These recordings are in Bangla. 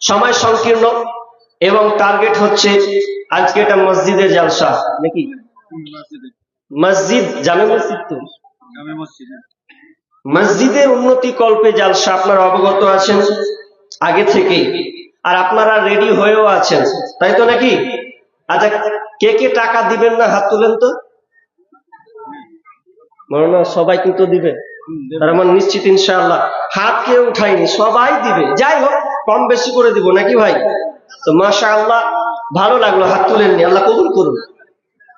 সময় সংকীর্ণ এবং টার্গেট হচ্ছে আজকে এটা মসজিদে জালসা নাকি মসজিদ জামে মসজিদ তো মসজিদের উন্নতি কল্পে জালসা আপনারা অবগত আছেন আগে থেকে, আর আপনারা রেডি হয়েও আছেন, তাই তো নাকি? আচ্ছা, কে কে টাকা দিবেন না হাত তুলেন তো। মনে সবাই কিন্তু দিবে, তার মানে নিশ্চিত ইনশাআল্লাহ। হাত কেউ উঠায়নি, সবাই দিবে। যাই হোক, কম বেশি করে দিব নাকি ভাই? তো মাশাআল্লাহ, ভালো লাগলো, হাত তুলেননি, আল্লাহ কবুল করুন।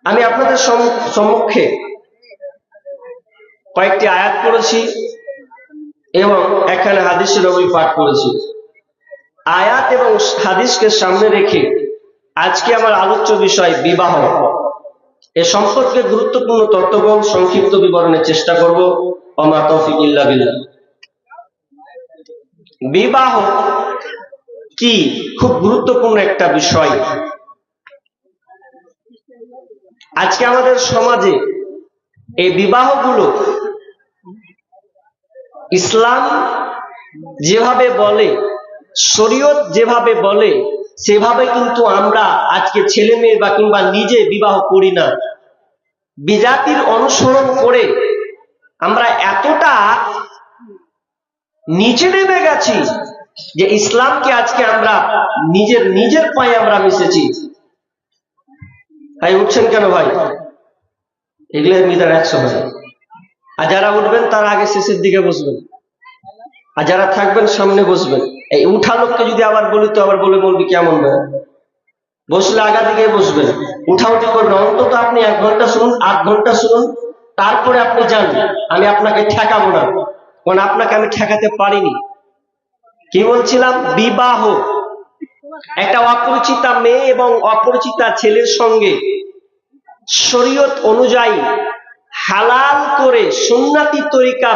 আমি আপনাদের সম্মুখে কয়েকটি আয়াত করেছি এবং এখানে হাদিসের নবী পাঠ করেছি। আয়াত এবং হাদিসকে সামনে রেখে আজকে আমার আলোচ্য বিষয় বিবাহ। এ সম্পর্কে গুরুত্বপূর্ণ তত্ত্ববল সংক্ষিপ্ত বিবরণের চেষ্টা করব। ওমা তৌফিক ইল্লা বিল্লাহ। বিবাহ কি? খুব গুরুত্বপূর্ণ একটা বিষয়। আজকে আমাদের সমাজে এই বিবাহগুলো ইসলাম যেভাবে বলে, শরীয়ত যেভাবে বলে, সেভাবে কিন্তু আমরা আজকে ছেলে মেয়ে বা কিংবা নিজে বিবাহ করি না। বিজাতির অনুসরণ করে আমরা এতটা নিচে নেমে গেছি যে ইসলামকে আজকে আমরা নিজের পায়ে আমরা মিশেছি। ভাই উঠছেন কেন ভাই? এগুলো মিটার 100 হয়। আর যারা উঠবেন তারা আগে শেষের দিকে বসবেন, আর যারা থাকবেন সামনে বসবেন। এই উঠা লোককে যদি আবার বলি তো আবার বলে বলবি কেমন না, বসলে আগা দিকে বসবেন, উঠাউঠি করবেন। অন্তত আপনি 1 ঘন্টা শুনুন, 8 ঘন্টা শুনুন, তারপরে আপনি যান। আমি আপনাকে ঠেকাবো না, কারণ আপনাকে আমি ঠেকাতে পারিনি। কি বলছিলাম? বিবাহ একটা অপরিচিতা মেয়ে এবং অপরিচিতা ছেলের সঙ্গে শরীয়ত অনুযায়ী হালাল করে সুন্নাতি তরিকা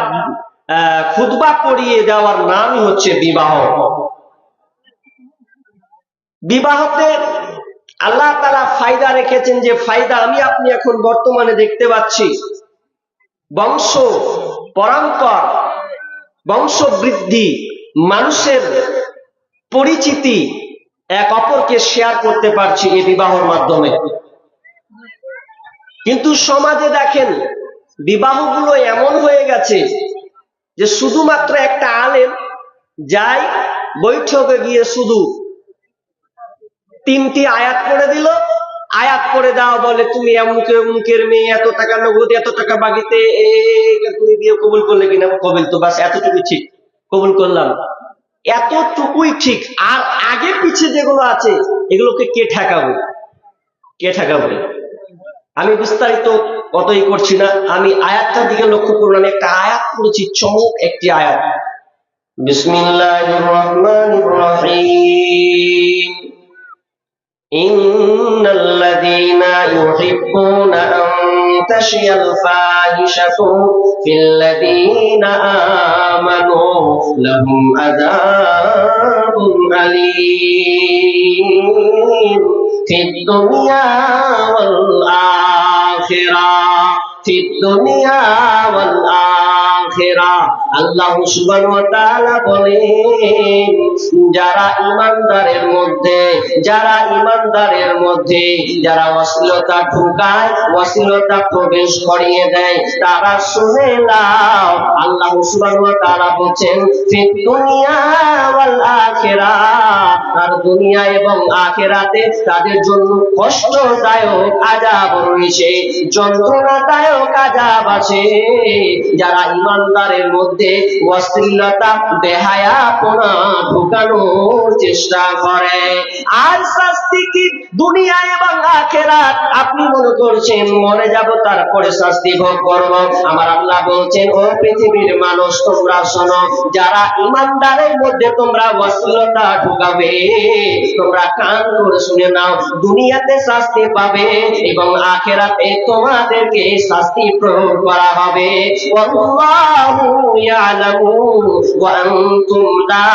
খুতবা পড়িয়ে দেওয়ার নামই হচ্ছে বিবাহ। বিবাহতে আল্লাহ তাআলা ফায়দা রেখেছেন, যে ফায়দা আমি আপনি এখন বর্তমানে দেখতে পাচ্ছি। বংশ পরম্পরা, বংশ বৃদ্ধি, মানুষের পরিচিতি, এক অপরকে শেয়ার করতে পারছি এই বিবাহের মাধ্যমে। কিন্তু সমাজে দেখেন বিবাহগুলো এমন হয়ে গেছে যে শুধুমাত্র একটা আলেম যাই বৈঠকে গিয়ে শুধু 3টি আয়াত করে দিল, আয়াত করে দাও, বলে তুমি অমুকের মেয়ে, এত টাকা নগদ, এত টাকা বাকিতে, তুমি বিয়ে কবুল করলে কিনা? কবুল তো, বাস এতটুকু ঠিক, কবুল করলাম, এতটুকুই ঠিক। আর আগে পিছে যেগুলো আছে এগুলোকে কে ঠেকাবে? কে ঠেকাবে? আমি বিস্তারিত কতই করছি না, আমি আয়াতটার দিকে লক্ষ্য করুন। আমি একটা আয়াত পড়েছি, চমক একটি আয়াত। বিসমিল্লাহির রহমানির রহিম। ইন্নাল্লাযীনা ইউহিব্বুনা আন তাশিয়াল ফাহিশাতু ফিল্লাযীনা আমানু লাহুম আযাবুন আলীম ফিদ দুনিয়া ওয়াল আখিরাহ, ফিদ দুনিয়া ওয়াল আখিরাহ। আল্লাহ সুবহানাহু ওয়া তাআলা বলেন, যারা ঈমানদারের মধ্যে যারা অশ্লীলতা ঢুকায়, অশ্লীলতা প্রবেশ করিয়ে দেয়, তারা শুনে নাও, আল্লাহ সুবহানাহু ওয়া তাআলা বলেন ফিদ দুনিয়া ওয়াল আখিরাহ, আর দুনিয়া এবং আখিরাতে তাদের জন্য কষ্টদায়ক আযাব রয়েছে, যন্ত্রণাদায়ক আযাব আছে। যারা ঈমানদারের মধ্যে অশ্লীলতা, বেহায়াপনা ঢুকানোর চেষ্টা করে। আর শাস্তি কি? দুনিয়া এবং আখিরাত। আপনি মনে করছেন মরে যাব তারপরে শাস্তি ভোগ করব। আমার আল্লাহ বলছেন, ও পৃথিবীর মানুষ, তোমরা শোনো, যারা ঈমানদারের মধ্যে তোমরা অশ্লীলতা ঢুকাবে, তোমরা কান করে শুনে নাও, দুনিয়াতে শাস্তি পাবে এবং আখিরাতে তোমাদেরকে শাস্তি প্রয়োগ করা হবে। আল্লাহু ইয়ালামু ওয়া আনতুম লা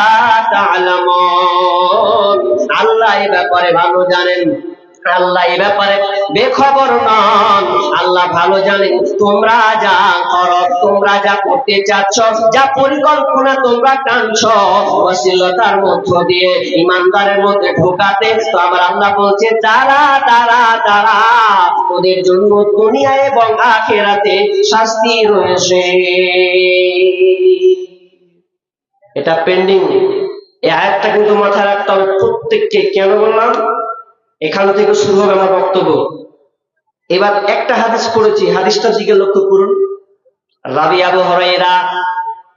তা'লামুন। আল্লাহ এই ব্যাপারে ভালো জানেন, আল্লাহ এ ব্যাপারে বেখবর নন। আল্লাহ ভালো জানেন তোমরা যা করো, তোমরা যা করতে চাচ্ছ, যা পরিকল্পনা তোমরা টানছ অশ্লীলতার মধ্য দিয়ে ইমানদারের মধ্যে ঢোকাতে, তো আমার আল্লাহ বলছে তারা তারা তারা ওদের জন্য দুনিয়া এবং আখিরাতে শাস্তি রয়েছে। এটা পেন্ডিং। এই আয়াতটা কিন্তু মাথায় রাখতে হবে প্রত্যেককে। কেন বললাম? এখান থেকে শুরু হবে আমার বক্তব্য। এবার একটা হাদিস পড়েছি, হাদিসটার দিকে লক্ষ্য করুন। রাবি আবু হুরায়রা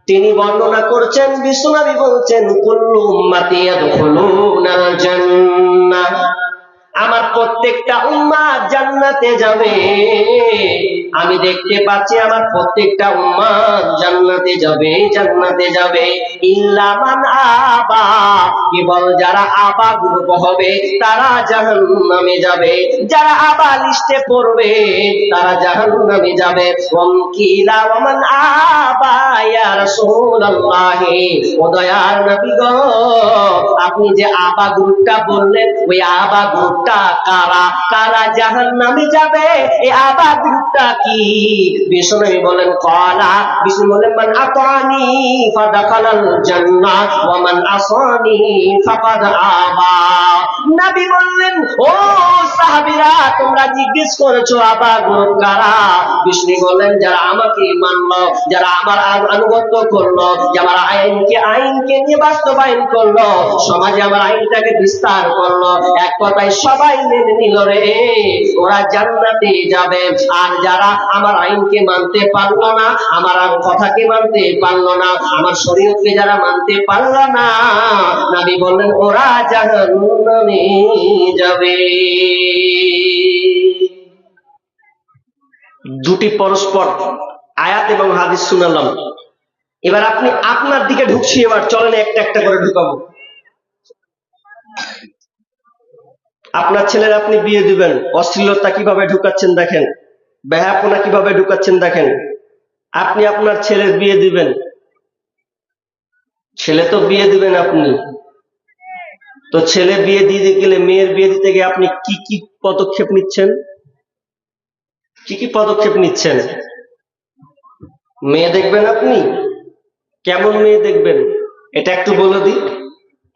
তিনি বর্ণনা করছেন, বিশ্বনবী বলছেন কুল্লু উম্মতি ইয়াদখুলুনাল জান্নাহ, আমার প্রত্যেকটা উম্মাত জান্নাতে যাবে। আমি দেখতে পাচ্ছি আমার প্রত্যেকটা উম্মাত জান্নাতে যাবে, জান্নাতে যাবে। ইল্লা মান আবা, কেবল যারা আবা গ্রুপ হবে তারা জাহান্নামে যাবে। যারা আবা লিস্টে পড়বে তারা জাহান্নামে যাবে। ওয়ামকিলা ওয়ামান আবা ইয়া রাসূলুল্লাহ, ও দয়ার নবী গো, আপনি যে আবা গ্রুপটা বললেন, ওই আবা গ্রুপটা কারা? কারা জাহান্নামে যাবে? এই আবা গ্রুপটা কি? বিষ্ণু বলেন কালা, বিষ্ণু বলেন মান আতানি ফাদাখালাল জান্নাহ ওয়া মান আসানি ফাকাদ আবা। নবী বললেন ও সাহাবীরা, তোমরা জিজ্ঞেস করেছো আবা গ্রুপ কারা? বিষ্ণু বললেন যারা আমাকে মানলো, যারা আমার আনুগত্য করলো, যারা আমার আইনকে নিয়ে বাস্তবায়ন করলো, সমাজে আমার আইনটাকে বিস্তার করলো, এক কথায় সবাই মেনে নিল রে, ওরা জান্নাতে যাবে। আর যারা আমার আইনকে মানতে পারলো না, আমার কথাকে মানতে পারলো না, আমার শরীয়তকে যারা মানতে পারলো না, নবী বললেন ওরা জাহান্নামে যাবে। দুটি পরস্পর আয়াত এবং হাদিস শুনালাম। এবার আপনি আপনার দিকে ঢুকছি। এবার চলেন একটা একটা করে ঢুকাবো। আপনার ছেলের আপনি বিয়ে দিবেন, অশ্লীলতা কিভাবে ঢুকাচ্ছেন দেখেন, বেহায়াপনা কিভাবে ঢুকাচ্ছেন দেখেন। আপনি আপনার ছেলের বিয়ে দিবেন, ছেলে তো বিয়ে দিবেন আপনি, তো ছেলে বিয়ে দিতে গেলে, মেয়ের বিয়ে দিতে গিয়ে আপনি কি কি পদক্ষেপ নিচ্ছেন? কি কি পদক্ষেপ নিচ্ছেন? মেয়ে দেখবেন আপনি, কেমন মেয়ে দেখবেন এটা একটু বলে দিই।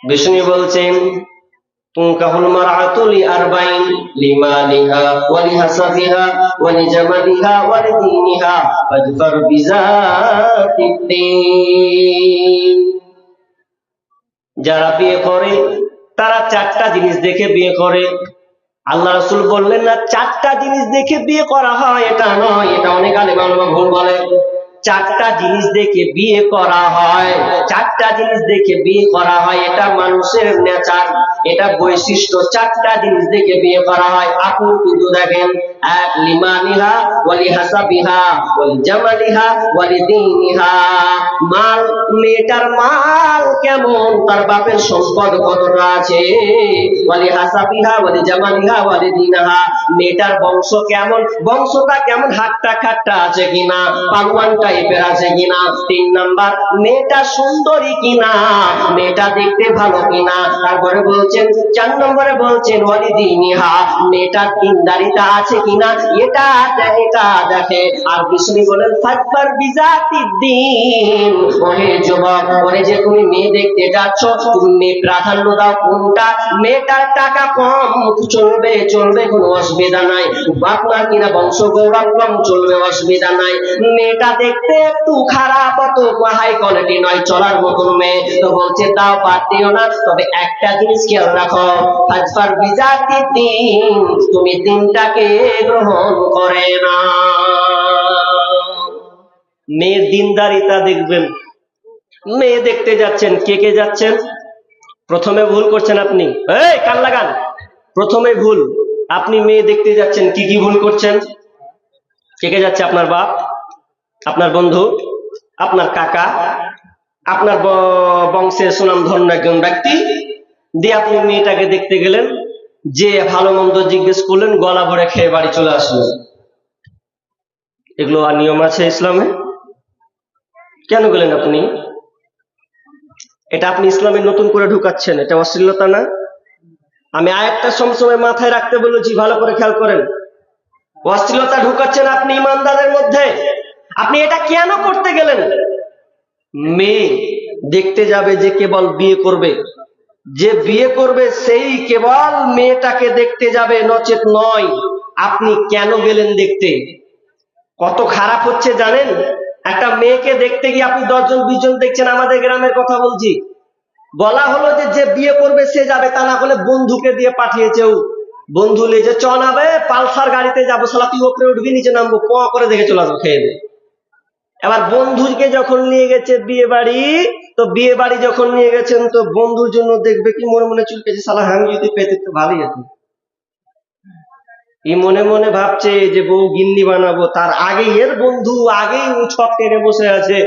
বিষ্ণু বলছেন তুনকাহুল মারআতু লিআরবাইন লিমালিহা ওয়া লিহাসাবিহা ওয়া লিজামালিহা ওয়া লিদীনিহা ফাজফার বিযাতিদ্দীন। যারা বিয়ে করে তারা চারটা জিনিস দেখে বিয়ে করে। আল্লাহ রাসূল বললেন না চারটা জিনিস দেখে বিয়ে করা হয়, এটা নয়, এটা অনেক আলেম ওলামা ভুল বলে। চারটা জিনিস দেখে বিয়ে করা হয়, চারটা জিনিস দেখে বিয়ে করা হয়, এটা মানুষের নেচার, এটা বৈশিষ্ট্য। চারটা জিনিস দেখে বিয়ে করা হয়। আপনি কিন্তু দেখেন, এক লিমানিহা ওয়া লিহাসাবিহা ওয়া লিজামালিহা ওয়া লিদীনিহা। মাল, মেয়েটার মাল কেমন, তার বাপের সম্পদ কতটা আছে। ওয়া লিহাসাবিহা ওয়া লিজামালিহা ওয়া লিদীনিহা, মেয়েটার বংশ কেমন, বংশটা কেমন, হাট্টা খাট্টা আছে কিনা, পালোয়ান টাইপের আছে কিনা। 3 নাম্বার, মেয়েটা সুন্দরী কিনা, মেয়েটা দেখতে ভালো কিনা। তারপরে বলছেন 4 নম্বরে বলছেন ওয়ালিদিনিহা, মেয়েটার দিনদারিতা আছে কিনা, এটা দেখে। আর বিষ্ণু বলেন ফাজফার বিযাতিদ্দীন, ওহে যুবক, ওরে যে তুমি মেয়ে দেখতে যাচ্ছ, তুমি মেয়ে প্রাধান্য দাও কোনটা? মেয়েটার টাকা কম চলবে, চলবে, কোনো অসুবিধা নাই। বাপমা কিনা বংশ গৌরব কম চলবে, অসুবিধা নাই। মেয়েটা দেখতে একটু খারাপ, অত হাই কোয়ালিটি নয়, চলার মতন মেয়ে, তো বলছে দাও, বাদ দিও না, তবে একটা জিনিস খেয়াল রাখো, ফাজফার বিযাতিদ্দীন, তুমি দিনটাকে গ্রহণ করে না। মেয়ের দিনদারিতা দেখবেন। মেয়ে দেখতে যাচ্ছেন, কে কে যাচ্ছেন? প্রথমে ভুল করছেন আপনি, এই কান লাগান, প্রথমে ভুল। আপনি মেয়ে দেখতে যাচ্ছেন, কি কি ভুল করছেন? কে কে যাচ্ছে? আপনার বাপ, আপনার বন্ধু, আপনার কাকা, আপনার বংশের সুনামধন্য একজন ব্যক্তি দিয়ে আপনি মেয়েটাকে দেখতে গেলেন, যে ভালো মন্দ জিজ্ঞেস করলেন, গলা ভরে খেয়ে বাড়ি চলে আসলেন। এগুলো নিয়ম আছে ইসলামে? কেন গেলেন আপনি? এটা আপনি ইসলামে নতুন করে ঢুকাচ্ছেন, এটা অশ্লীলতা না? আমি আরেকটা সবসময় মাথায় রাখতে বলেছি, ভালো করে খেয়াল করেন। অশ্লীলতা ঢুকাচ্ছেন আপনি ইমানদারের মধ্যে। আপনি এটা কেন করতে গেলেন? মেয়ে দেখতে যাবে যে কেবল বিয়ে করবে, যে বিয়ে করবে সেই কেবল মেয়েটাকে দেখতে যাবে, নচেত নয়। আপনি কেন গেলেন দেখতে? কত খারাপ হচ্ছে জানেন? একটা মেয়েকে দেখতে গিয়ে আপনি 10 জন 20 জন দেখছেন। আমাদের গ্রামের কথা বলছি, বলা হলো যে যে বিয়ে করবে সে যাবে, তা না হলে বন্ধুকে দিয়ে পাঠিয়েছেও। বন্ধু নিয়ে যে চ নাবে, পালসার গাড়িতে যাবো, শালা তুই ওপরে উঠবি, নিচে নামবো, প করে দেখে চলে আসবো, খেয়ে দেবে। এবার বন্ধুকে যখন নিয়ে গেছে বিয়ে বাড়ি, তো বিয়ে বাড়ি যখন নিয়ে গেছেন, তো বন্ধুর জন্য দেখবে কি মনে মনে চুলকেছে, শালা আমি যদি পেতে তো ভালোই হতো। এই মনে মনে ভাবছে যে বউ গিন্নি বানাবো, তার আগে এর বন্ধু আগেই ছক টেনে বসে আছে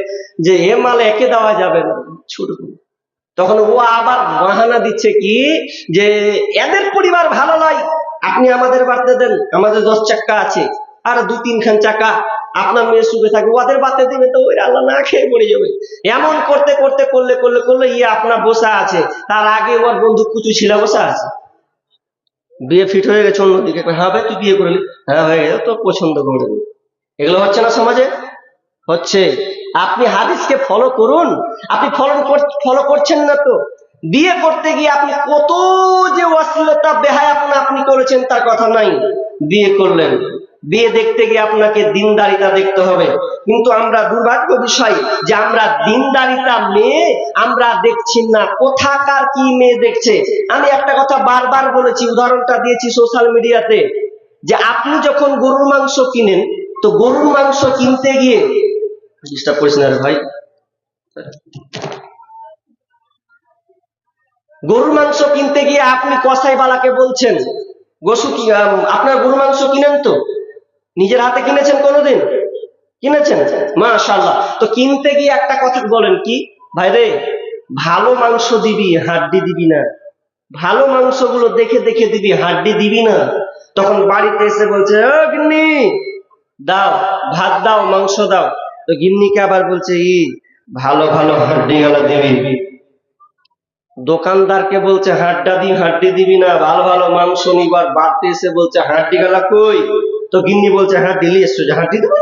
যে এ মাল একে দেওয়া যাবে না, ছোট। তখন ও আবার বাহানা দিচ্ছে কি যে এদের পরিবার ভালো নয়, আপনি আমাদের বাড়তে দেন, আমাদের 10 চাকা আছে আর 2-3 খান চাকা, আপনার মেয়ে সুখে থাকবে, ওদের বাড়তে দেবে তো ওই আল্লাহ না খেয়ে পড়ে যাবে। এমন করতে করতে করলে করলে করলে ইয়ে আপনার বসা আছে, তার আগে ওর বন্ধু কুচু ছিল বসা আছে, বিয়ে ফিট হয়ে গেছে অন্যদিকে। হ্যাঁ ভাই তুই বিয়ে করলি? হ্যাঁ হয়ে গেছে, তো পছন্দ করে। এগুলো হচ্ছে না সমাজে? হচ্ছে। আপনি হাদিসকে ফলো করুন। আপনি ফলো করছেন না তো। বিয়ে করতে গিয়ে আপনি কত যে অশ্লীলতা বেহায়াপনা আপনি করেছেন তার কথা নাই, বিয়ে করলেন। বিয়ে দেখতে গিয়ে আপনাকে দিনদারিতা দেখতে হবে। কিন্তু আমরা দুর্ভাগ্য বিষয় যে আমরা দিনদারিতা মেয়ে আমরা দেখছি না। কোথাকার কি মেয়ে দেখছে? আমি একটা কথা বারবার বলেছি, উদাহরণটা দিয়েছি সোশ্যাল মিডিয়াতে, যে আপনি যখন গরুর মাংস কিনেন, তো গরুর মাংস কিনতে গিয়ে ডিস্টার্ব করিস না রে ভাই, গরুর মাংস কিনতে গিয়ে আপনি কসাইওয়ালাকে বলছেন, আপনার গরুর মাংস কিনেন তো? নিজের হাতে কিনেছেন কোনোদিন? কিনেছেন? মাশাআল্লাহ। তো কিনতে গিয়ে একটা কথা বলেন কি, ভাই রে ভালো মাংস দিবি, হাড্ডি দিবি না। ভালো মাংসগুলো দেখে দেখে দিবি, হাড্ডি দিবি না। তখন বাড়িতে এসে বলছে ও গিন্নি দাও, ভাত দাও, মাংস দাও। তো গিন্নিকে আবার বলছে ভালো ভালো হাড্ডি গেলা দিবি। দোকানদারকে বলছে হাড্ডি দিবি না, ভালো ভালো মাংস নিবার। বাড়তে এসে বলছে হাড্ডি গেলা কই? তো গিন্নি বলছে হ্যাঁ দিলি এসছো, যে হাড্ডি দেবো,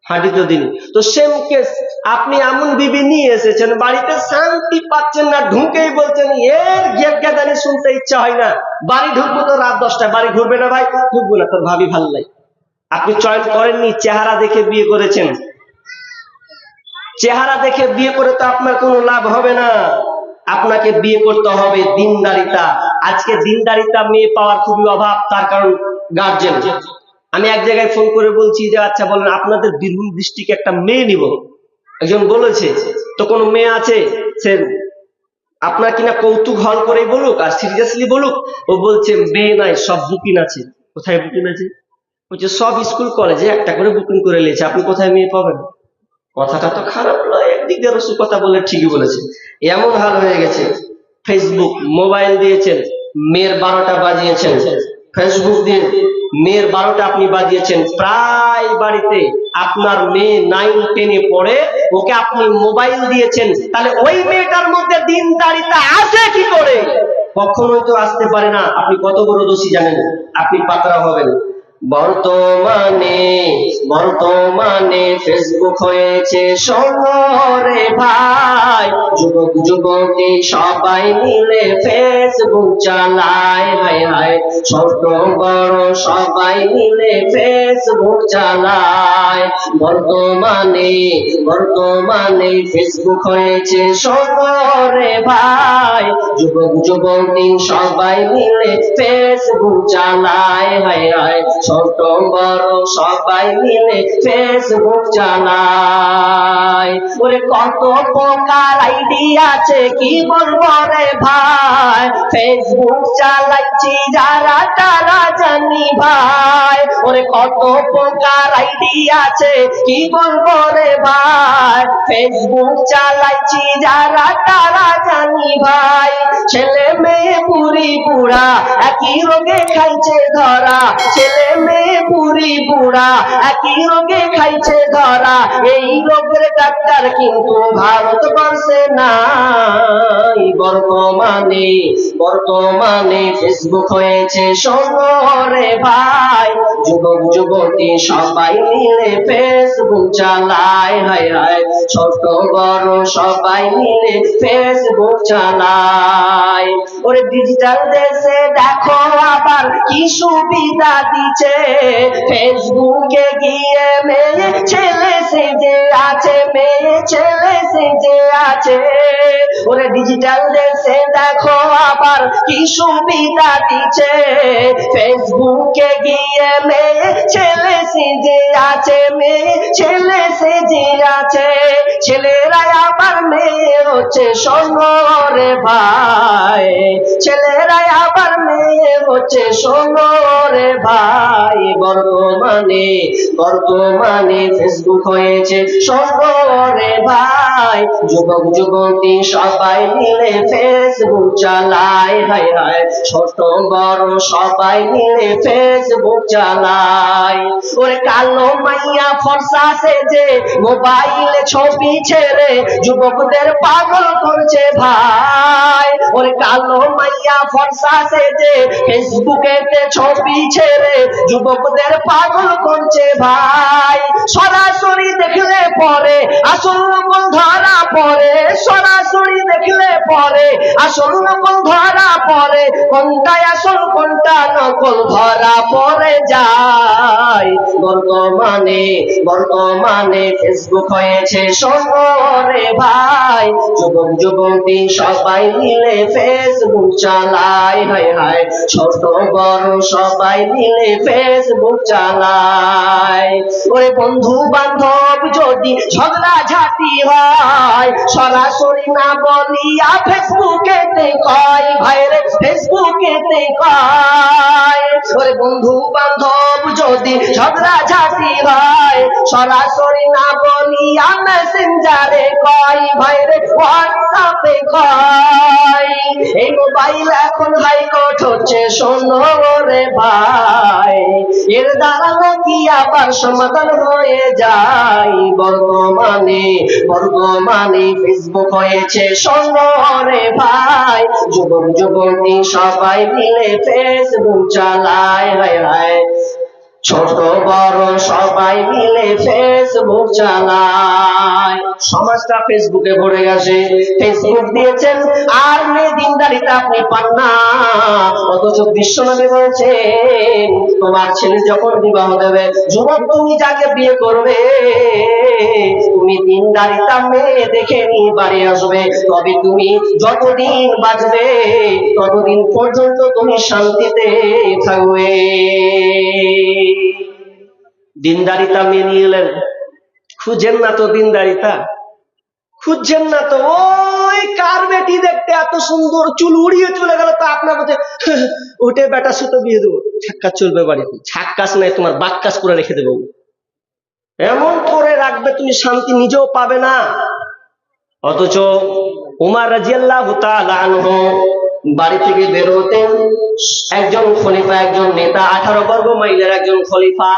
হাড্ডি তো দিন। তো সেম কেস, আপনি এমন বিবি নিয়ে এসেছেন, বাড়িতে শান্তি পাচ্ছেন না, ঢুকেই বলছেন এর গেট গাদানি শুনতে ইচ্ছা হয় না, বাড়ি ঢুকবো তো রাত 10টায়। বাড়ি ঘুরবে না ভাই? ঢুকবো না, তোর ভাবি ভালো লাগে। আপনি চয়েস করেননি, চেহারা দেখে বিয়ে করেছেন। চেহারা দেখে বিয়ে করে তো আপনার কোনো লাভ হবে না। আপনাকে বিয়ে করতে হবে দিনদারিতা। আজকে দিনদারিতা মেয়ে পাওয়ার খুবই অভাব, তার কারণ গার্জেন। আমি এক জায়গায় ফোন করে বলছি যে আচ্ছা বলেন আপনাদের বীরভূম ডিস্ট্রিক্টে একটা মেয়ে নিব। একজন বলেছে তো কোনো মেয়ে আছে, সে আপনার কিনা কৌতুক হল করে বলুক আর সিরিয়াসলি বলুক। ও বলছে মেয়ে নাই, সব বুকিং আছে। কোথায় বুকিং আছে? বলছে সব স্কুল কলেজে একটা করে বুকিং করে নিয়েছে, আপনি কোথায় মেয়ে পাবেন? কথাটা তো খারাপ নয়, একদিক দিয়ে রসুল কথা বলে ঠিকই বলেছে। এমন হাল হয়ে গেছে, ফেসবুক মোবাইল দিয়েছেন, মেয়ের 12টা বাজিয়েছেন। ফেসবুক দিয়ে মেয়ের 12টা আপনি বাজিয়েছেন। প্রায় বাড়িতে আপনার মেয়ে 9-10-এ পড়ে, ওকে আপনি মোবাইল দিয়েছেন। তাহলে ওই মেয়েটার মধ্যে দিনদারিতা আসে কি করে? কখনোই তো আসতে পারে না। আপনি কত বড় দোষী জানেন? আপনি পাতরা হবেন। বর্তমানে ফেসবুক হয়েছে শহরে ভাই, যুবক যুবতী সবাই মিলে ফেসবুক চালায়। হায় হায়, ছোট বড় সবাই মিলে ফেসবুক চালায়। বর্তমানে ফেসবুক হয়েছে শহরে ভাই, যুবক যুবতী সবাই মিলে ফেসবুক চালায়। হায় হায়, ছোট বড় সবাই মিলে ফেসবুক চালায়। ওরে কত প্রকার আইডি আছে কি বলবো রে ভাই, ফেসবুক চালাচ্ছি যারা তারা জানি ভাই। ওরে কত প্রকার আইডি আছে কি বলবো রে ভাই, ফেসবুক চালাচ্ছি যারা তারা জানি ভাই। ছেলে মেয়ে পুরী বুড়ি বুড়া একই রোগে খাইছে ধরা, ছেলে মেয়ে বুড়ি বুড়া একই রোগে খাইছে ধরা। এই রোগের ডাক্তার কিন্তু ভারতবর্ষে নাই। বর্তমানে ফেসবুক হয়েছে শহরে ভাই, যুবক যুবতী সবাই মিলে ফেসবুক চালায়। হায় হায়, ছোট বড় সবাই মিলে ফেসবুক চালায়। ওরে ডিজিটাল দেশে দেখো আবার কি সুবিধা দিচ্ছে, ফেসবুকে গিয়ে মেয়ে ছেলে সেজে আছে, মেয়ে ছেলে সেজে আছে। ওরে ডিজিটাল দেশে দেখো আবার কি সুবিধা দিচ্ছে, ফেসবুকে গিয়ে মেয়ে ছেলে সেজে আছে, মেয়ে ছেলে সেজে আছে। ছেলেরা আবার মেয়ে হচ্ছে শহরে ভাই, ছেলেরা আবার মেয়ে হচ্ছে শহরে ভাই। বর্তমানে ফেসবুক হয়েছে শহরে ভাই, যুবক যুবতী সবাই মিলে ফেসবুক চালায়। হায় হায়, ছোট বড় সবাই মিলে ফেসবুক চালায়। ওরে কালো মাইয়া ফর্সা সেজে মোবাইলে ছবি ছেড়ে যুবকদের পাগল করছে ভাই। ওরে কালো মাইয়া ফর্সা সেজে ফেসবুকেতে ছবি ছেড়ে যুবকদের পাগল করছে ভাই। সরাসরি দেখলে পরে আসল নকল ধরা পড়ে, সরাসরি দেখলে পরে আসল নকল ধরা পড়ে, কোনটাই আসল কোনটা নকল ধরা পড়ে যায়। বর্তমানে ফেসবুক হয়েছে শহরে ভাই, যুবক যুবতী সবাই মিলে ফেসবুক চালায়। হায় হায়, ছোট বড় সবাই মিলে ফেসবুক চালায়। ওরে বন্ধু বান্ধব যদি ঝগড়া ঝাঁটি হয়, সরাসরি না বলিয়া ফেসবুকেতে কয় ভাইরে, ফেসবুকেতে কয়। ওরে বন্ধু বান্ধব যদি ঝগড়া ঝাঁটি হয়, সরাসরি না বলিয়া মেসেঞ্জারে কয় ভাইরে, হোয়াটসঅ্যাপে কয়। এই মোবাইল এখন হাইকোর্ট হচ্ছে শোনো রে ভাই, এর দ্বারা নাকি আবার সমাধান হয়ে যায়। বর্তমানে ফেসবুক হয়েছে শহরে ভাই, যুবক যুবতী সবাই মিলে ফেসবুক চালায়। হায় হায়, ছোট বড় সবাই মিলে ফেসবুক চালায়। সমাজটা ফেসবুকে ভরে গেছে। ফেসবুক দিয়েছেন আর মেয়ে দিনদারিতা আপনি পান না, অথচ বিশ্বনবী বলছেন তোমার ছেলে যখন বিবাহ দেবে, যুবক তুমি যাকে বিয়ে করবে তুমি দিনদারিতা মেয়ে দেখে নিয়ে বাড়ি আসবে, তবে তুমি যতদিন বাঁচবে ততদিন পর্যন্ত তুমি শান্তিতে থাকবে। দিনদারিতা মেনে নিয়ে এলেন, খুঁজেন না তো দিনদারিতা, খুঁজছেন না তো। ওই কার বেটি দেখতে এত সুন্দর, চুল উড়িয়ে চলে গেল, তা আপনার বলছে উঠে বেটা সুতো বিয়ে দেবো, ছাক্কাস চলবে বাড়িতে। ছাক্কাস নাই, তোমার বাক্কাস করে রেখে দেবো, এমন করে রাখবে তুমি শান্তি নিজেও পাবে না। অথচ উমর রাদিয়াল্লাহু তাআলা আনহু বাড়ি থেকে বের হতেন, একজন খলিফা, একজন নেতা, 18 বর্গ মাইলের একজন খলিফা,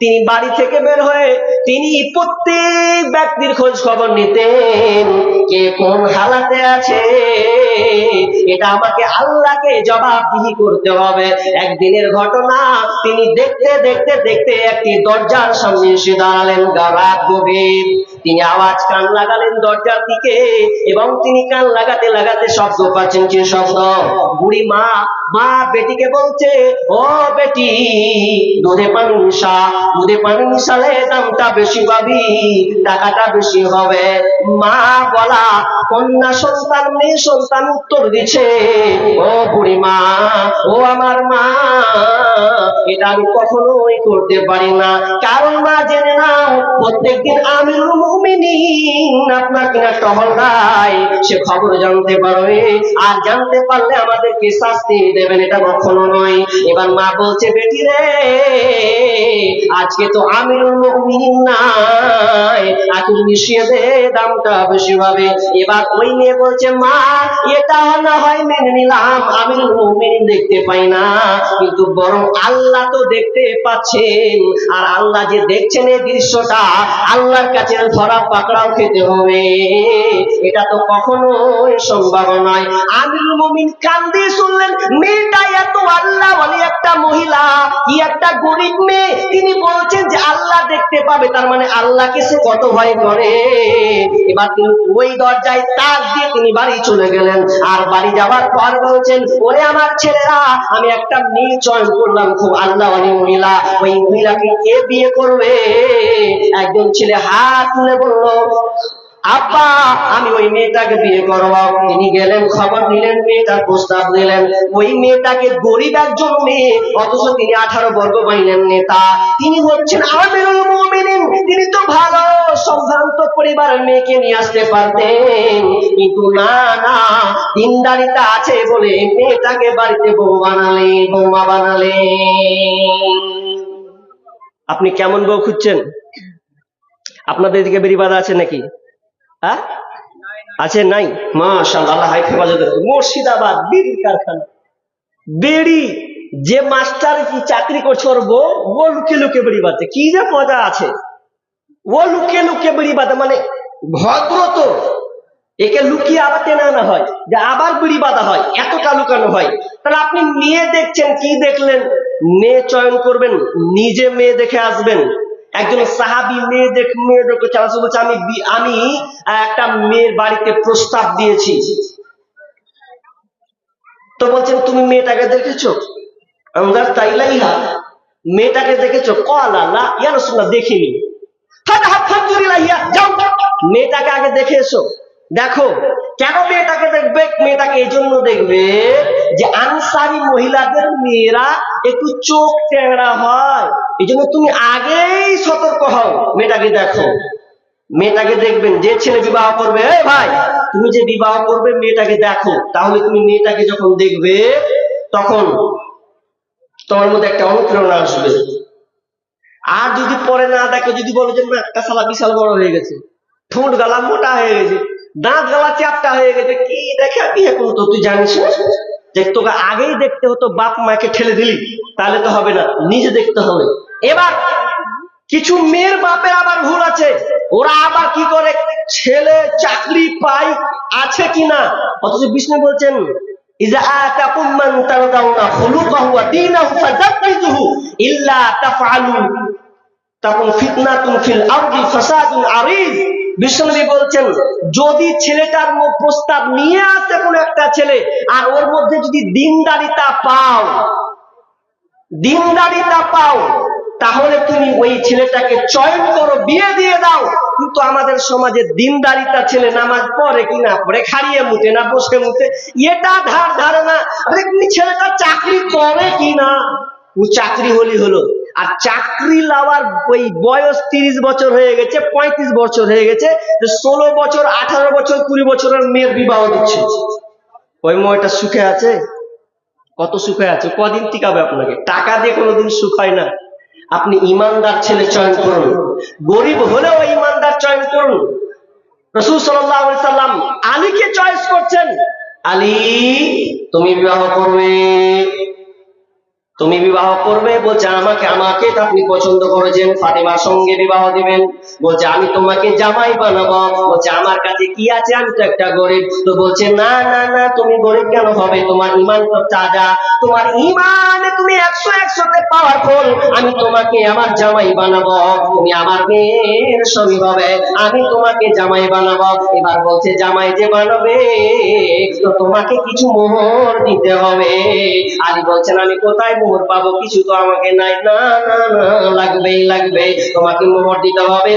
তিনি বাড়ি থেকে বের হয়ে তিনি প্রত্যেক ব্যক্তির খোঁজ খবর নিতেন, কে কোন হালাতে আছে, এটা আমাকে আল্লাহকে জবাবদিহি করতে হবে। একদিনের ঘটনা, তিনি দেখতে দেখতে দেখতে একটি দরজার সামনে এসে দাঁড়ালেন, রাত গভীর। তিনি আওয়াজ কান লাগালেন দরজার দিকে, এবং তিনি কান লাগাতে লাগাতে শব্দ পাচ্ছেন। কি শব্দ? বুড়ি মা বেটিকে বলছে, ও বেটি দুধে পানি মিশা, দুধে পানি মিশালে দামটা বেশি পাবি, টাকাটা বেশি হবে। মা বলা, কন্যা সন্তান মেয়ে সন্তান উত্তর দিচ্ছে, ও বুড়ি মা, ও আমার মা, এটা আমি কখনোই করতে পারি না। কারণ মা জেনে নাও, প্রত্যেকদিন আমিরুল মুমিনিন, আপনার কিনা টহল নাই, সে খবর জানতে পারবে, আর জানতে পারলে আমাদেরকে শাস্তি দেবেন, এটা কখনো নয়। এবার মা বলছে, বেটি রে, আজকে তো আমিরুল মুমিনিন নাই, আজকে মিশিয়ে দে, দামটা বেশি হবে। এবার ওই মেয়ে বলছে, মা এটা না হয় মেনে নিলাম, আমিরুল মুমিনিন দেখতে পাই না, কিন্তু বরং আল্লাহ তো দেখতে পাচ্ছেন, আর আল্লাহ যে দেখছেন এই দৃশ্যটা, আল্লাহর কাছে ধরা পাকড়াও খেতে হবে, এটা তো কখনোই সম্ভব নয়। আমিরুল মুমিন কান দিয়ে শুনলেন, মেয়েটা এত আল্লাহ ওয়ালি একটা মহিলা, কি একটা গরিব মেয়ে, তিনি বলছেন যে আল্লাহ দেখতে পাবে, তার মানে আল্লাহকে সে কত ভয় করে। এবার তিনি ওই দরজায় তাক দিয়ে তিনি বাড়ি চলে গেলেন, আর বাড়ি যাওয়ার পর বলছেন, ওরে আমার ছেলেরা, আমি একটা মেয়ে চয়ন করলাম, খুব আল্লাহ ওয়ালি মহিলা, ওই মহিলাকে কে বিয়ে করবে? একজন ছেলে হাত তুলে বলল, আব্বা আমি ওই মেয়েটাকে বিয়ে করব। তিনি গেলেন, খবর নিলেন, মেয়েটার প্রস্তাব দিলেন। ওই মেয়েটাকে গরিব একজন মেয়ে, অথচ তিনি 18 বর্গ মাইলের নেতা, তিনি হচ্ছেন আমিরুল মুমিনিন, তিনি তো ভালো সম্ভ্রান্ত পরিবারের মেয়েকে নিয়ে আসতে পারতেন, কিন্তু না না, দিনদারিতা আছে বলে মেয়েটাকে বাড়িতে বৌমা বানালেন। আপনি কেমন বউ খুঁজছেন? আপনাদের দিকে বেরিবাদা আছে নাকি? হ্যাঁ আছে? নাই? মাশাআল্লাহ, আল্লাহ হাইফে বাজাতে রাখুন। মুর্শিদাবাদ বিড়ির কারখানা, বিড়ি যে মাস্টার কি চাকরি করছে, ওর বউ ও লুকে লুকে বিড়ি বাঁধে, কি যে মজা আছে, ও লুকে লুকে বিড়ি বাঁধে, মানে ভদ্র তো, একে লুকিয়ে আবার টেনে আনা হয়, যে আবার বিড়ি বাঁধা হয়, এতটা লুকানো হয়। তাহলে আপনি মেয়ে দেখছেন, কি দেখলেন? মেয়ে চয়ন করবেন, নিজে মেয়ে দেখে আসবেন। একজন সাহাবী মেয়ে দেখে বলছে, আমি একটা মেয়ের বাড়িতে প্রস্তাব দিয়েছি, তো বলছেন তুমি মেয়েটাকে দেখেছো? আমরা তাইলাইহা, মেয়েটাকে দেখেছো? কলা লা ইয়া রাসূলুল্লাহ, দেখিনি। যাও মেয়েটাকে আগে দেখে এসো। দেখো কেন মেয়েটাকে দেখবে? মেয়েটাকে এই জন্য দেখবে যে আনসারী মহিলাদের মেয়েরা একটু চোখ টেঁড়া হয়, এই জন্য তুমি আগেই সতর্ক হও, মেয়েটাকে দেখো। মেয়েটাকে দেখবেন, যে ছেলে বিবাহ করবে, এই ভাই তুমি যে বিবাহ করবে মেয়েটাকে দেখো, তাহলে তুমি মেয়েটাকে যখন দেখবে তখন তোমার মধ্যে একটা অনুপ্রেরণা আসবে। আর যদি পরে না দেখো, যদি বলো যে একটা শালা বিশাল বড় হয়ে গেছে, ঠোঁট গালা মোটা হয়ে গেছে, দাঁত গালা চ্যাপটা হয়ে গেছে, কি দেখে বিয়ে করতো? তুই জানিস না যে তোকে আগেই দেখতে হতো, বাপ মাকে ঠেলে দিলি, তাহলে তো হবে না, নিজে দেখতে হবে। এবার কিছু মেয়ের বাপের আবার ভুল আছে, ওরা আবার কি করে, ছেলে চাকরি পাই আছে কিনা, অথচ বিষ্ণু বলছেন, ইজা আতাকুম মান তারদাউনা খুলুকাহু ওয়া দীনাহু ফাযাক্কিজুহু ইল্লা তাফআলু তাকুন ফিতনাতুন ফিল আরদি ফাসাদুন আরিজ। বিশ্বনবী বলছেন, যদি ছেলেটার প্রস্তাব নিয়ে আসে কোন একটা ছেলে, আর ওর মধ্যে যদি দিনদারিতা পাও, তাহলে তুমি ওই ছেলেটাকে চয়ন করো, বিয়ে দিয়ে দাও। কিন্তু আমাদের সমাজে দিনদারিতা ছেলে নামাজ পড়ে কি না পড়ে, খাড়িয়ে মুতে না বসে মুতে, এটা ধারে না। ছেলেটা চাকরি করে কি না, ও চাকরি হলো, আর চাকরি লাওয়ার ওই বয়স 30 বছর হয়ে গেছে, 35 বছর হয়ে গেছে, 16 বছর 18 বছর 20 বছরের মেয়ের বিবাহ দিচ্ছে। ওই মেয়েটা সুখে আছে? কত সুখে আছে? কদিন টিকাবে আপনাকে? টাকা দিয়ে কোনোদিন সুখ হয় না। আপনি ইমানদার ছেলে চয়ন করুন, গরিব হলেও ইমানদার চয়ন করুন। রাসূল সাল্লাল্লাহু আলাইহি সাল্লাম আলীকে চয়েস করছেন, আলী তুমি বিবাহ করবে, বলছে আমাকে তো আপনি পছন্দ করেছেন, ফাতেমার সঙ্গে বিবাহ দিবেন, বলছে আমি তোমাকে জামাই বানাবো, বলছে আমার কাছে কি আছে, আমি তো একটা গরিব। তো বলছে না না না, তুমি গরিব কেন হবে, তোমার ঈমান তো তাজা, তোমার ঈমানে তুমি 100-100তে পাওয়ারফুল, আমি তোমাকে আমার জামাই বানাবো, তুমি আমার মেয়ের স্বামী হবে, আমি তোমাকে জামাই বানাবো। এবার বলছে জামাই যে বানাবে তো তোমাকে কিছু মোহর দিতে হবে। আলী বলছেন আমি কোথায় মোহর পাবো, কিছু তো আমাকে নাই। না না না, লাগবেই লাগবে, তোমাকে মোহর দিতে হবে।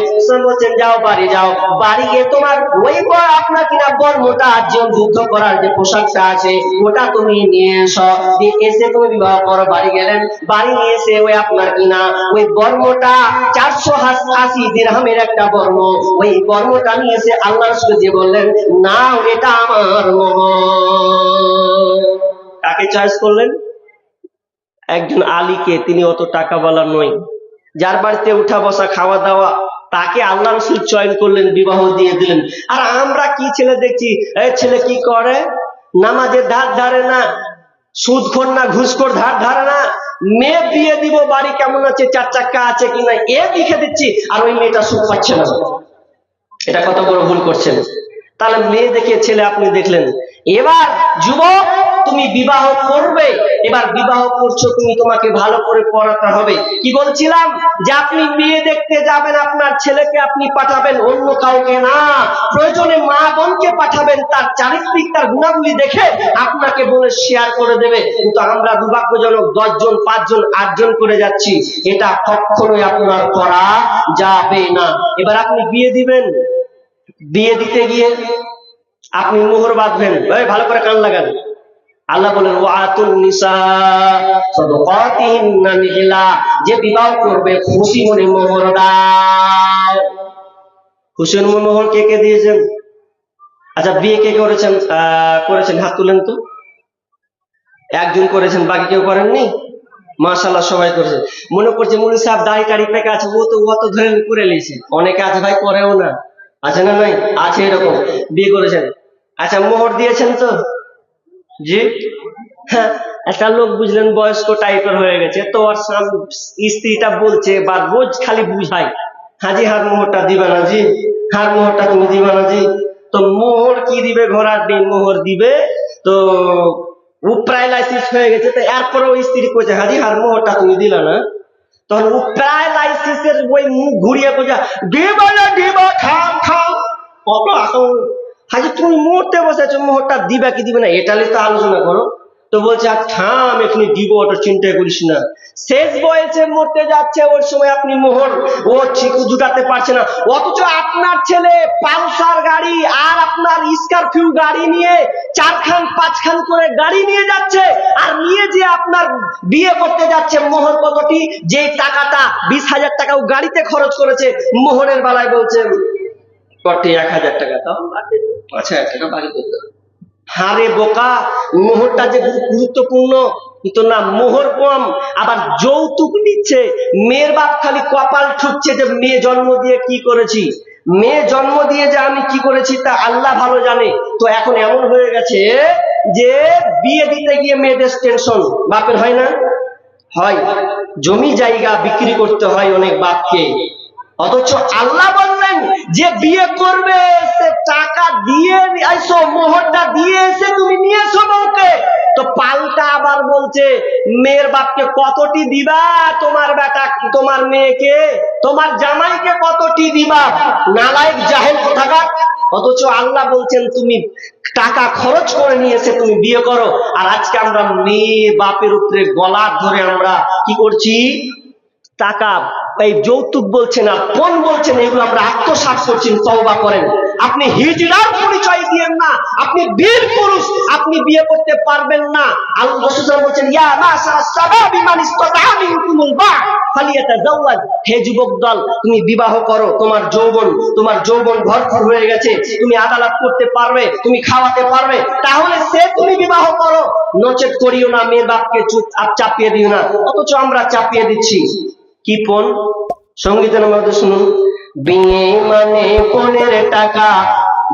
বলছেন যাও বাড়ি যাও, বাড়ি গিয়ে তোমার ওই আপনার কিনা বর্মটা যে যুদ্ধ করার যে পোশাকটা আছে ওটা তুমি নিয়ে এসো, দিয়ে এসে তুমি বিবাহ করো। বাড়ি গেলেন, বাড়ি নিয়ে এসে ওই আপনার কিনা ওই বর্মটা 480 দিরহামের একটা বর্ম, ওই বর্মটা নিয়ে এসে আল্লাহ রাসূল দিয়ে বললেন না এটা আমার মোহর। কাকে চয়েস করলেন? একজন আলীকে, তিনি অত টাকাওয়ালা নয়, যার বাড়িতে উঠা বসা খাওয়া দাওয়া, তাকে আল্লাহ রাসূল চয়ন করলেন, বিবাহ দিয়ে দিলেন। আর আমরা কি ছেলে দেখছি, এই ছেলে কি করে, নামাজের ধার ধারে না, সুদখোর না, ঘুষখোর ধার ধারে না, মেয়ে বিয়ে দিব, বাড়ি কেমন আছে, 4 চাকা আছে কিনা এ লিখে দিচ্ছি, আর ওই মেয়েটা সুখ পাচ্ছে না। এটা কত বড় ভুল করছেন। তাহলে মেয়ে দেখে ছেলে আপনি দেখলেন। এবার যুবক তুমি বিবাহ করবে, এবার বিবাহ করছো তুমি, তোমাকে ভালো করে পড়াতে হবে। কি বলছিলাম যে আপনি মেয়ে দেখতে যাবেন, আপনার ছেলেকে আপনি পাঠাবেন, অন্য কাউকে না, প্রয়োজনে মা বোনকে পাঠাবেন, তার চারিত্রিক তার গুণাবলী দেখে আপনাকে বলে শেয়ার করে দেবে। কিন্তু আমরা দুর্ভাগ্যজনক 10 জন 5 জন 8 জন করে যাচ্ছি, এটা কখনোই আপনার করা যাবে না। এবার আপনি বিয়ে দিবেন, বিয়ে দিতে গিয়ে আপনি মোহর বাঁধবেন, ভালো করে কান লাগান। আল্লাহ বলেন ওয়াতুন নিসা সাদাকাতিহিন্না নিহলা, যে বিবাহ করবে খুশি মনে মোহর দাও। খুশি মনে মোহর কে কে দিয়েছেন? আচ্ছা বিয়ে কে করেছেন? করেছেন, হাত তুলেন তো। একজন করেছেন, বাকি কেউ করেননি? মাশাআল্লাহ সবাই করেছেন। মনে করছে মুনি সাহেব দাড়ি টাড়ি পেকে আছে, ও তো ধরে করে নিয়েছে। অনেকে আছে ভাই করেও না, আছে না নাই? আছে এরকম, বিয়ে করেছেন। আচ্ছা মোহর দিয়েছেন তো? জি হ্যাঁ। একটা লোক বুঝলেন বয়স্ক টাইপের হয়ে গেছে, তো আর স্ত্রীটা বলছে বা রোজ খালি বুঝাই, হাজি হার মোহরটা দিবে না জি, হার মোহরটা তুমি দিবে না জি। তো মোহর কি দিবে, ঘোড়ার ডিম মোহর দিবে। তো ও প্যারালাইসিস হয়ে গেছে, তো এরপরে ওই স্ত্রী কইছে হাজি হার মোহরটা তুমি দিলা না। তখন ও প্যারালাইসিসের ওই মুখ ঘুরিয়ে কইছে দিবা না দিবা, খাও খাও। হাজি তুমি মরতে বসেছো, মোহরটা দিবা কি দিবে না এটা তো আলোচনা করো। তো বলছে আর থাম, এখানে দিব, ওটা চিন্তা করিস না। শেষ বয়সে মরতে যাচ্ছে, ওর সময় আপনি মোহর ও ঠিকু জুটাতে পারছে না। অথচ আপনার ছেলে পালসার গাড়ি আর আপনার স্করপিও গাড়ি নিয়ে 4 খান 5 খান করে গাড়ি নিয়ে যাচ্ছে, আর নিয়ে যে আপনার বিয়ে করতে যাচ্ছে, মোহর কতটি, যে টাকাটা 20,000 টাকা ও গাড়িতে খরচ করেছে, মোহরের বেলায় বলছেন কটি 1,000 টাকা, তাও 5,000 টাকা বাড়ি করতে। হারে বোকা, মোহরটা যে গুরুত্বপূর্ণ কিন্তু না, মোহর কম, আবার যৌতুক নিচ্ছে। মেয়ের বাপ খালি কপাল ঠুকছে যে মেয়ে জন্ম দিয়ে কি করেছি, মেয়ে জন্ম দিয়ে যে আমি কি করেছি তা আল্লাহ ভালো জানে। তো এখন এমন হয়ে গেছে যে বিয়ে দিতে গিয়ে মেয়েদের টেনশন, বাপের হয় না? হয়। জমি জায়গা বিক্রি করতে হয় অনেক বাপকে। অথচ আল্লাহ বললেন যে বিয়ে করবে সে টাকা দিয়ে আইসো, মোহরটা দিয়ে এসে তুমি নিয়ে এসো বউকে। তো পাল্টা আবার বলছে মেয়ের বাপকে কতটি দিবা, তোমার বেটা তোমার মেয়েকে তোমার জামাইকে কতটি দিবা, নালায়েক জাহেল কোথাকার। অথচ আল্লাহ বলছেন তুমি টাকা খরচ করে নিয়ে এসে তুমি বিয়ে করো। আর আজকে আমরা মেয়ে বাপের উপরে গলা ধরে আমরা কি করছি, টাকা এই যৌতুক বলছে না, পণ বলছে না, এগুলো আমরা আত্মসাৎ করছি। তওবা করেন। আপনি হিজড়ার পরিচয় দিয়েন না, আপনি বীর পুরুষ, আপনি বিয়ে করতে পারবেন না। আল্লাহ রাসূল বলেছেন ইয়া মাশাআস শাবাবি মান ইসতাতা মিনকুমুল বা'আ ফালিয়াতাজাওয়াজ। হে যুবক দল, তুমি বিবাহ করো, তোমার যৌবন ভরপুর হয়ে গেছে, তুমি আদালত করতে পারবে, তুমি খাওয়াতে পারবে, তাহলে সে তুমি বিবাহ করো, নচেত করিও না। মেয়ের বাপকে চুপ চাপিয়ে দিও না। অথচ আমরা চাপিয়ে দিচ্ছি কি পণ। সঙ্গীতের মধ্যে শুনুন, বিয়ে মানে পণের টাকা,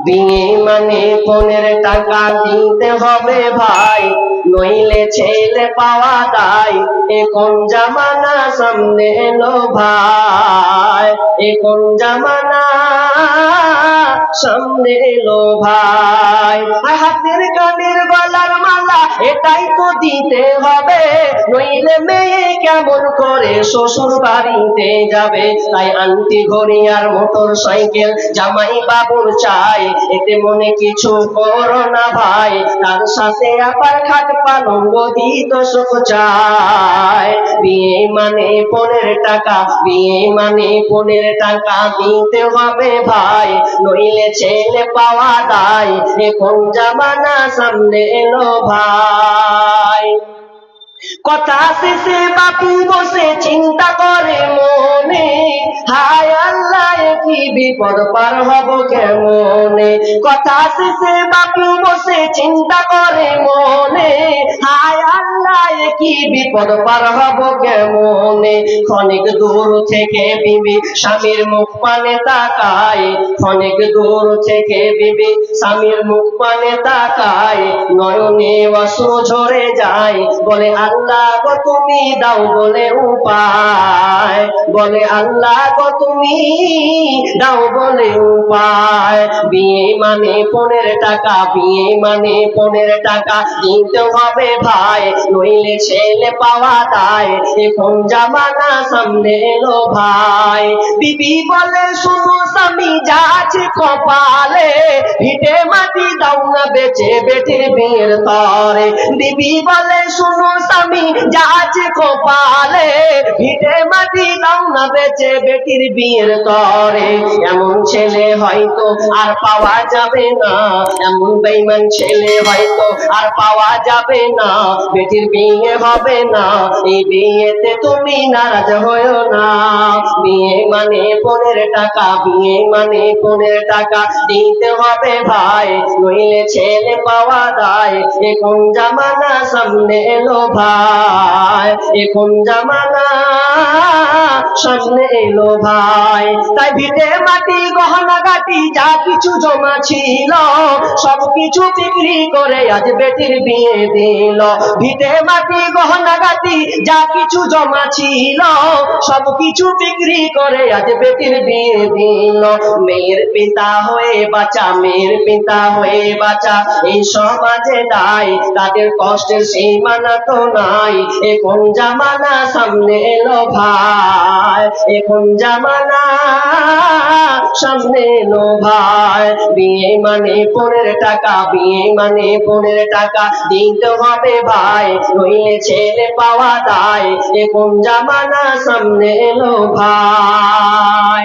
বিয়ে মানে পণের টাকা দিতে হবে ভাই, নইলে ছেলে পাওয়া দায়। এ কোন জামানা সামনে এলো ভাই, এ কোন জামানা। সামনে এলো ভাই। হাতের কানের গলার মালা এটাই তো দিতে হবে, নইলে মেয়ে কেমন করে শ্বশুর বাড়িতে যাবে। তাই আন্টি ঘড়ি আর মোটর সাইকেল জামাই বাবুর চাই, এতে মনে কিছু করো না ভাই, তার সাথে আবার খাট পালঙ্গ দিত সুখ চাই। বিয়ে মানে পনের টাকা, বিয়ে মানে পনের টাকা দিতে হবে ভাই, নইলে ছেলে পাওয়া দায়। এখন জামানা সামনে এলো ভাই। কথা শেষে বাপু বসে চিন্তা করে মনে, হায় আল্লাহ কি বিপদ পার হব কেমনে। কথা শেষে বাপু বসে চিন্তা করে মনে, হায় আল্লাহ কি বিপদ পার হব কেমনে। ক্ষণিক দূর থেকে বিবি স্বামীর মুখ পানে তাকায়, ক্ষণিক দূর থেকে বিবি স্বামীর মুখ পানে তাকায়, নয়নে অশ্রু ঝরে যায়, বলে আল্লাহ গো তুমি দাও বলে উপায়, বলে আল্লাহ গো তুমি দাও বলে উপায়। বিয়ে মানে পনের টাকা, বিয়ে মানে পনের টাকা দিতে হবে ভাই, নইলে ছেলে পাওয়া দায়। এখন জামানা সামনে এলো ভাই। বিবি বলে শোনো স্বামী যা আছে কপালে, ভিটে মাটি দাও না বেচে বেটির বিয়ের তরে। বিবি বলে শোনো স্বামী যা আছে কপালে, ভিটে মাটি দাও না বেচে বেটির বিয়ের তরে। এমন ছেলে হয়তো আর পাওয়া যাবে না, এমন বেঈমান ছেলে হয়তো আর পাওয়া যাবে না, বেটির বিয়ে হবে না, এই বিয়েতে তুমি নারাজ হয়ো না। বিয়ে মানে পনের টাকা, বিয়ে মানে পনের টাকা দিতে হবে ভাই, নইলে ছেলে পাওয়া দায়। এখন জামানা সামনে এলো ভাই, এখন জামানা সামনে এলো ভাই। তাই ভিটে মাটি গহনা গাটি যা কিছু জমা ছিল, সব কিছু বিক্রি করে আজ বেটির বিয়ে দিল। ভিটে মাটি গহনা গাটি যা কিছু জমা ছিল, সব কিছু বিক্রি করে আজ বেটির বিয়ে দিল। মেয়ের পিতা হয়ে বাঁচা, মেয়ের পিতা হয়ে বাঁচা এই সমাজে দায়, তাদের কষ্টের সীমানা তো নাই। এখন জামানা সামনে এলো ভাই, এখন জামানা সামনে এলো ভাই। বিয়ে মানে পনের টাকা, বিয়ে মানে পনের টাকা দিতে হবে ভাই, নইলে ছেলে পাওয়া দায়। এখন জামানা সামনে এলো ভাই।